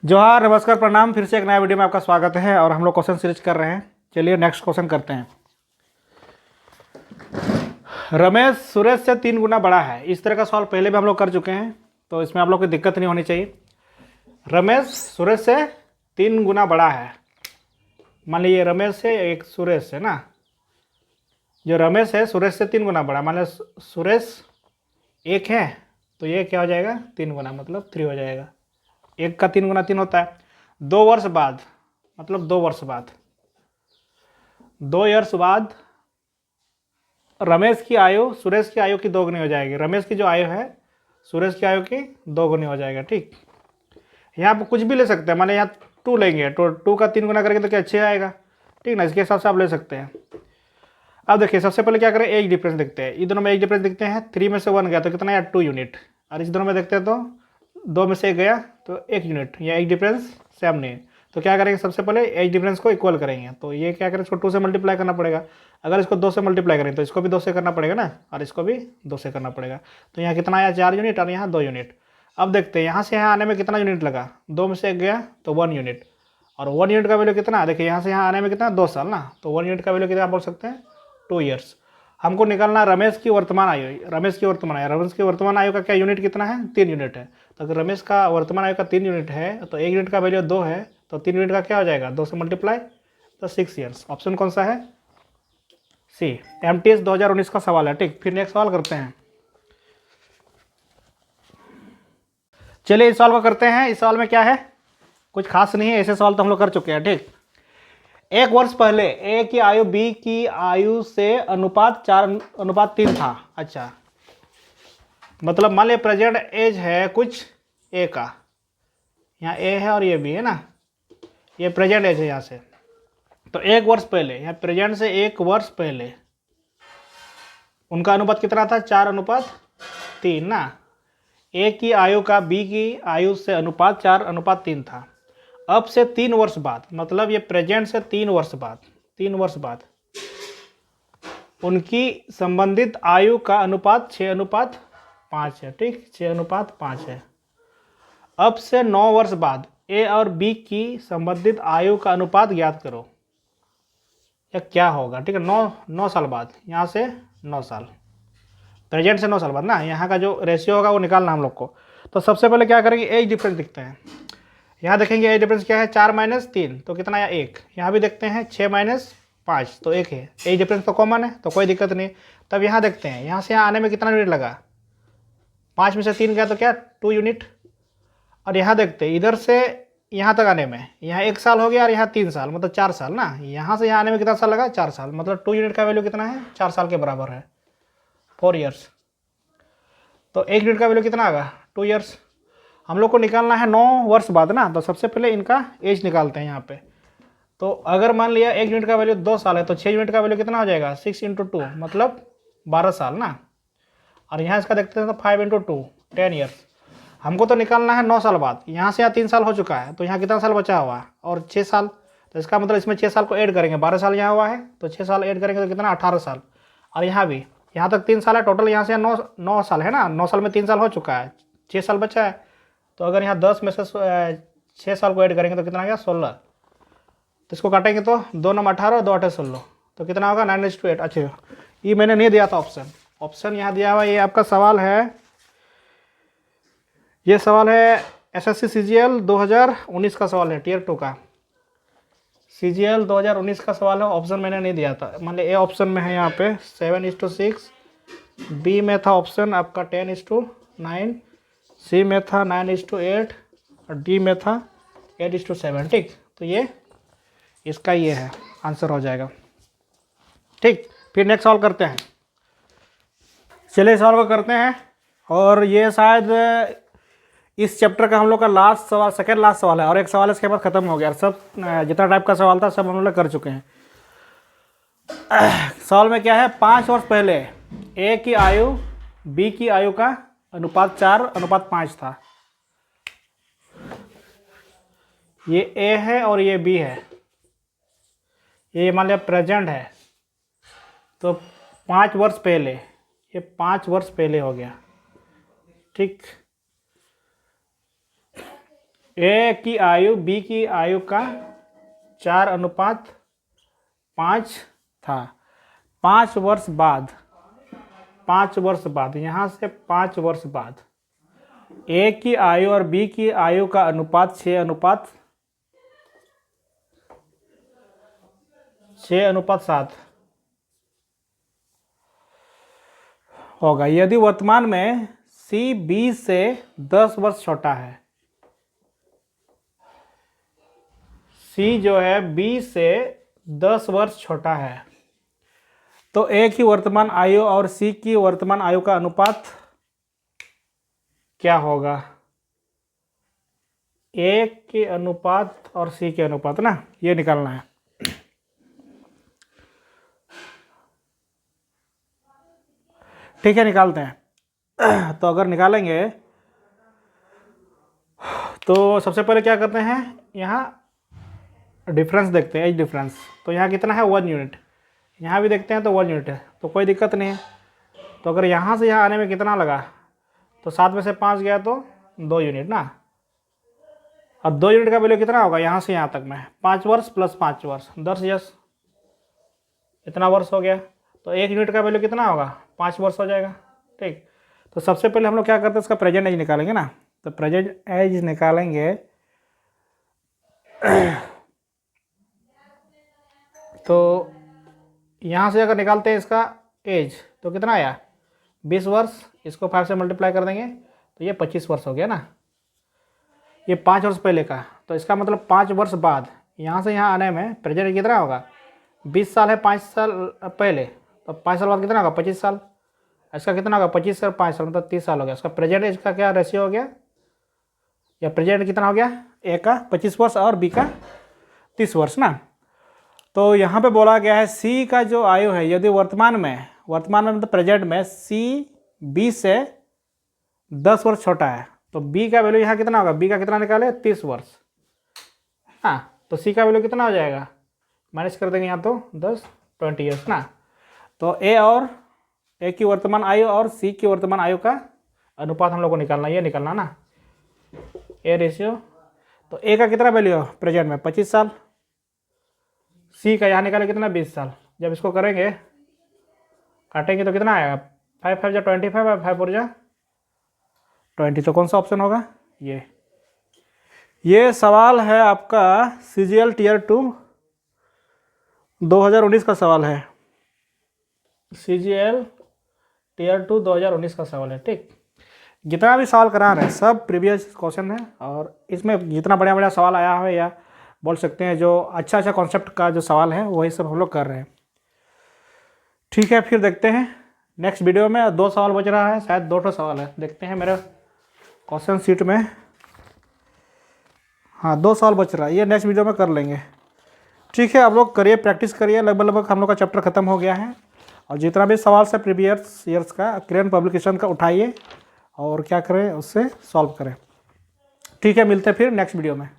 जोहार, नमस्कार, प्रणाम। फिर से एक नया वीडियो में आपका स्वागत है और हम लोग क्वेश्चन सीरीज कर रहे हैं। चलिए नेक्स्ट क्वेश्चन करते हैं। रमेश सुरेश से 3 गुना बड़ा है। इस तरह का सवाल पहले भी हम लोग कर चुके हैं, तो इसमें आप लोग को दिक्कत नहीं होनी चाहिए। रमेश सुरेश से 3 गुना बड़ा है। मान लीजिए रमेश से एक सुरेश है ना, जो रमेश है सुरेश से 3 गुना बड़ा। मान लीजिए सुरेश 1 है तो ये क्या हो जाएगा, 3 गुना, मतलब 3 हो जाएगा। 1 का 3 गुना 3 होता है। 2 वर्ष बाद, मतलब 2 वर्ष बाद, 2 ईयर्स बाद रमेश की आयु सुरेश की आयु की 2 गुनी हो जाएगी। रमेश की जो आयु है सुरेश की आयु की 2 गुनी हो जाएगा। ठीक, यहाँ पर कुछ भी ले सकते हैं। मान लीजिए यहाँ 2 लेंगे तो 2 का 3 गुना करेंगे तो क्या 6 आएगा। ठीक ना, इसके हिसाब से आप ले सकते हैं। अब देखिए सबसे पहले क्या करें, एज डिफरेंस देखते हैं। इन दोनों में एज डिफरेंस देखते हैं। 3 में से 1 गया तो कितना है, 2 यूनिट। और इस दोनों में देखते हैं तो 2 में से 1 गया तो 1 यूनिट। या एज डिफरेंस सेम नहीं है तो क्या करेंगे, सबसे पहले एज डिफरेंस को इक्वल करेंगे। तो ये क्या करें, इसको 2 से मल्टीप्लाई करना पड़ेगा। अगर इसको 2 से मल्टीप्लाई करें तो इसको भी 2 से करना पड़ेगा ना, और इसको भी 2 से करना पड़ेगा। तो यहाँ कितना आया, 4 यूनिट, और यहाँ 2 यूनिट। अब देखते हैं यहाँ से यहाँ आने में कितना यूनिट लगा। 2 में से 1 गया तो 1 यूनिट, और 1 यूनिट का वैल्यू कितना, देखिए यहाँ से यहाँ आने में कितना, 2 साल ना। तो 1 यूनिट का वैल्यू कितना बोल सकते हैं, 2 ईयर्स। हमको निकालना रमेश की वर्तमान आयु। रमेश की वर्तमान आयु का क्या यूनिट कितना है, 3 यूनिट है। तो अगर रमेश का वर्तमान आयु का 3 यूनिट है तो 1 यूनिट का वैल्यू 2 है, तो 3 यूनिट का क्या हो जाएगा, 2 से मल्टीप्लाई तो 6 ईयर्स। ऑप्शन कौन सा है, सी। एमटीएस 2019 का सवाल है। ठीक, फिर नेक्स्ट सवाल करते हैं। चलिए इस सवाल को करते हैं। इस सवाल में क्या है, कुछ खास नहीं है, ऐसे सवाल तो हम लोग कर चुके हैं। ठीक, 1 वर्ष पहले ए की आयु बी की आयु से अनुपात 4:3 था। अच्छा, मतलब मान लिया प्रेजेंट एज है कुछ ए का, यहाँ ए है और ये बी है ना, ये प्रेजेंट एज है यहाँ से। तो 1 वर्ष पहले, यहाँ प्रेजेंट से 1 वर्ष पहले उनका अनुपात कितना था, 4:3 ना। ए की आयु का बी की आयु से अनुपात 4:3 था। अब से 3 वर्ष बाद, मतलब ये प्रेजेंट से 3 वर्ष बाद उनकी संबंधित आयु का अनुपात 6:5 है। ठीक, 6:5 है। अब से 9 वर्ष बाद ए और बी की संबंधित आयु का अनुपात ज्ञात करो। या क्या होगा, ठीक है, 9 साल बाद, यहाँ से 9 साल, प्रेजेंट से 9 साल बाद ना, यहाँ का जो रेशियो होगा वो निकालना हम लोग को। तो सबसे पहले क्या करेंगे, एज डिफरेंस दिखते हैं। यहाँ देखेंगे एज डिफरेंस क्या है, 4 - 3 तो कितना आया, 1। यहाँ भी देखते हैं 6 - 5 तो 1 है। एज डिफरेंस तो कॉमन है तो कोई दिक्कत नहीं। तब यहाँ देखते हैं, यहाँ से यहाँ आने में कितना यूनिट लगा, 5 में से 3 गया तो क्या, 2 यूनिट। और यहाँ देखते हैं इधर से यहाँ तक आने में, यहाँ 1 साल हो गया और यहाँ 3 साल, मतलब 4 साल ना। यहाँ से यहाँ आने में कितना साल लगा, 4 साल, मतलब 2 यूनिट का वैल्यू कितना है, 4 साल के बराबर है, 4 ईयर्स। तो 1 यूनिट का वैल्यू कितना आएगा, 2 ईयर्स। हम लोग को निकालना है 9 वर्ष बाद ना, तो सबसे पहले इनका एज निकालते हैं यहाँ पे। तो अगर मान लिया 1 यूनिट का वैल्यू 2 साल है तो 6 यूनिट का वैल्यू कितना हो जाएगा, 6 × 2 मतलब 12 साल ना। और यहाँ इसका देखते हैं तो 5 × 2 10 ईयर्स। हमको तो निकालना है 9 साल बाद। यहाँ से यहाँ 3 साल हो चुका है तो यहाँ कितना साल बचा हुआ है, और 6 साल। तो इसका मतलब इसमें 6 साल को ऐड करेंगे, 12 साल यहाँ हुआ है तो 6 साल ऐड करेंगे तो कितना, 18 साल। और यहाँ भी, यहाँ तक 3 साल है टोटल, यहाँ से 9 साल है ना। 9 साल में 3 साल हो चुका है, 6 साल बचा है। तो अगर यहाँ 10 में से 6 साल को ऐड करेंगे तो कितना आ गया, 16। तो इसको काटेंगे तो 2 9 18 और 2 8 16 तो कितना होगा, 9:8। अच्छा, ये मैंने नहीं दिया था ऑप्शन यहाँ दिया हुआ। ये आपका सवाल है, ये सवाल है एसएससी सीजीएल 2019 का सवाल है, टियर 2 का सीजीएल 2019 का सवाल है। ऑप्शन मैंने नहीं दिया था। मान ली ए ऑप्शन में है यहाँ पे 7:6, बी में था ऑप्शन आपका 10:9, सी में था 9:8 और डी में था 8:7। ठीक, तो ये इसका ये है आंसर हो जाएगा। ठीक, फिर नेक्स्ट सवाल करते हैं। चलिए सवाल को करते हैं, और ये शायद इस चैप्टर का हम लोग का लास्ट सवाल, सेकेंड लास्ट सवाल है। और एक सवाल इसके बाद खत्म हो गया। सब जितना टाइप का सवाल था सब हम लोग कर चुके हैं। सवाल में क्या है, 5 वर्ष पहले ए की आयु बी की आयु का अनुपात 4:5 था। ये ए है और ये बी है। ये मान लिया प्रेजेंट है, तो 5 वर्ष पहले, ये 5 वर्ष पहले हो गया। ठीक, ए की आयु बी की आयु का 4:5 था। 5 वर्ष बाद यहाँ से 5 वर्ष बाद ए की आयु और बी की आयु का अनुपात 6:7 होगा यदि वर्तमान में सी बी से 10 वर्ष छोटा है। सी जो है बी से 10 वर्ष छोटा है तो ए की वर्तमान आयु और सी की वर्तमान आयु का अनुपात क्या होगा? ए के अनुपात और सी के अनुपात ना, ये निकालना है। ठीक है, निकालते हैं। तो अगर निकालेंगे तो सबसे पहले क्या करते हैं, यहाँ डिफरेंस देखते हैं, एज डिफरेंस। तो यहाँ कितना है 1 यूनिट, यहाँ भी देखते हैं तो 1 यूनिट है, तो कोई दिक्कत नहीं है। तो अगर यहाँ से यहाँ आने में कितना लगा, तो 7 में से 5 गया तो 2 यूनिट ना। अब 2 यूनिट का वैल्यू कितना होगा यहाँ से यहाँ तक में, 5 वर्ष प्लस 5 वर्ष 10 यस, इतना वर्ष हो गया। तो 1 यूनिट का वैल्यू कितना होगा, 5 वर्ष हो जाएगा। ठीक, तो सबसे पहले हम लोग क्या करते हैं, इसका प्रेजेंट एज निकालेंगे ना। तो प्रेजेंट एज निकालेंगे तो यहाँ से अगर निकालते हैं इसका एज तो कितना आया 20 वर्ष, इसको 5 से मल्टीप्लाई कर देंगे तो ये 25 वर्ष हो गया ना। ये 5 वर्ष पहले का, तो इसका मतलब 5 वर्ष बाद यहाँ से यहाँ आने में प्रेजेंट कितना होगा, 20 साल है 5 साल पहले, तो 5 साल बाद कितना होगा 25 साल। इसका कितना होगा 25 से 5 साल मतलब 30 साल हो गया। इसका प्रेजेंट एज का क्या रेशियो हो गया, या प्रेजेंट कितना हो गया, ए का 25 वर्ष और बी का 30 वर्ष ना। तो यहाँ पे बोला गया है सी का जो आयु है, यदि वर्तमान में मतलब प्रेजेंट में सी बी से 10 वर्ष छोटा है, तो बी का वैल्यू यहाँ कितना होगा, बी का कितना निकाले 30 वर्ष। हाँ, तो सी का वैल्यू कितना हो जाएगा, माइनस कर देंगे यहाँ तो 20 ईयर्स ना। तो ए की वर्तमान आयु और सी की वर्तमान आयु का अनुपात हम लोग को निकालना, ये निकालना ना, ए रेशियो। तो ए का कितना वैल्यू है प्रेजेंट में 25 साल, सी का यहाँ निकाले कितना 20 साल। जब इसको करेंगे काटेंगे तो कितना आएगा, 5 5 जा 25 और 5 4 जा 20। तो कौन सा ऑप्शन होगा, ये सवाल है आपका CGL Tier 2 2019 का सवाल है। CGL Tier 2 2019 का सवाल है। ठीक, जितना भी सवाल करा रहे हैं सब प्रीवियस क्वेश्चन है, और इसमें जितना बढ़िया बढ़िया सवाल आया है, या बोल सकते हैं जो अच्छा कॉन्सेप्ट का जो सवाल है, वही सब हम लोग कर रहे हैं। ठीक है, फिर देखते हैं नेक्स्ट वीडियो में। 2 सवाल बच रहा है, शायद 2 सवाल है, देखते हैं मेरे क्वेश्चन शीट में। हाँ, 2 सवाल बच रहा है, ये नेक्स्ट वीडियो में कर लेंगे। ठीक है, आप लोग करिए, प्रैक्टिस करिए। लगभग हम लोग का चैप्टर खत्म हो गया है, और जितना भी सवाल से प्रीवियस ईयर्स का क्रेन पब्लिकेशन का उठाइए और क्या करें, उससे सॉल्व करें। ठीक है, मिलते हैं फिर नेक्स्ट वीडियो में।